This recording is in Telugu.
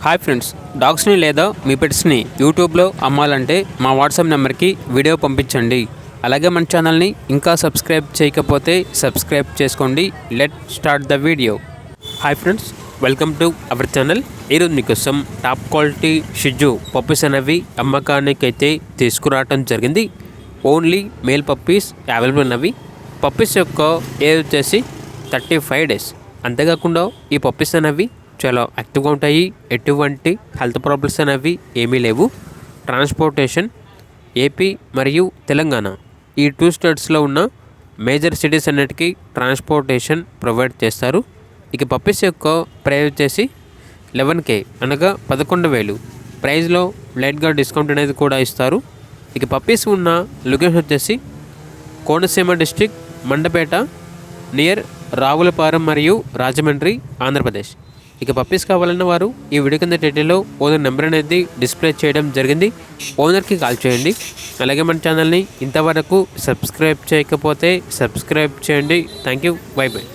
హాయ్ ఫ్రెండ్స్, డాగ్స్ని లేదా మీ పెట్స్ని యూట్యూబ్లో అమ్మాలంటే మా వాట్సాప్ నెంబర్కి వీడియో పంపించండి. అలాగే మన ఛానల్ని ఇంకా సబ్స్క్రైబ్ చేయకపోతే సబ్స్క్రైబ్ చేసుకోండి. Let start the video. Hi friends, welcome to our channel. ఈరోజు మీకోసం టాప్ క్వాలిటీ షిజు పప్పీస్ అనేవి అమ్మకానికి అయితే తీసుకురావడం జరిగింది. ఓన్లీ మేల్ పప్పీస్ అవైలబుల్ ఉన్నవి. పప్పీస్ యొక్క ఏజ్ వచ్చేసి 35 days. అంతేకాకుండా ఈ పప్పీస్ అనేవి చాలా యాక్టివ్గా ఉంటాయి. ఎటువంటి హెల్త్ ప్రాబ్లమ్స్ అనేవి ఏమీ లేవు. ట్రాన్స్పోర్టేషన్ ఏపీ మరియు తెలంగాణ ఈ 2 స్టేట్స్లో ఉన్న మేజర్ సిటీస్ అన్నిటికీ ట్రాన్స్పోర్టేషన్ ప్రొవైడ్ చేస్తారు. ఇక పప్పీస్ యొక్క ప్రైస్ వచ్చేసి 11K అనగా 11,000. ప్రైస్లో లైట్గా డిస్కౌంట్ అనేది కూడా ఇస్తారు. ఇక పప్పీస్ ఉన్న లొకేషన్ వచ్చేసి కోనసీమ డిస్ట్రిక్ట్, మండపేట నియర్ రావులపాలెం మరియు రాజమండ్రి, ఆంధ్రప్రదేశ్. ఇక పప్పీస్ కావాలన్న వారు ఈ వీడియో కింద టైటిల్లో ఓనర్ నెంబర్ అనేది డిస్ప్లే చేయడం జరిగింది. ఓనర్కి కాల్ చేయండి. అలాగే మన ఛానల్ని ఇంతవరకు సబ్స్క్రైబ్ చేయకపోతే సబ్స్క్రైబ్ చేయండి. Thank you. By by.